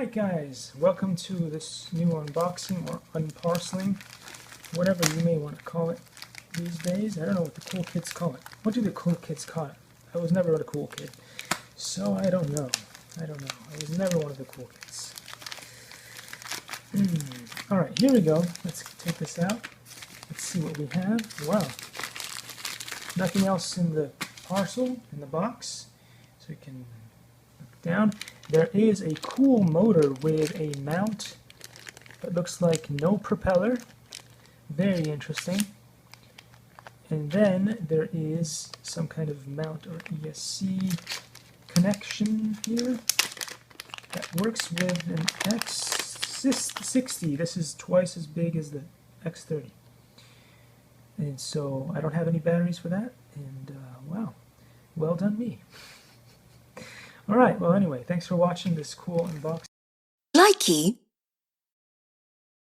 Alright guys, welcome to this new unboxing or unparceling, whatever you may want to call it these days. I don't know what the cool kids call it. What do the cool kids call it? I was never a cool kid, so I don't know. I was never one of the cool kids. Alright, here we go. Let's take this out. Let's see what we have. Wow. Nothing else in the parcel, in the box. So we can look down. There is a cool motor with a mount that looks like no propeller. Very interesting. And then there is some kind of mount or ESC connection here that works with an X60. This is twice as big as the X30. And so I don't have any batteries for that. And wow, well done me. Alright, well anyway, thanks for watching this cool unboxing. Likey.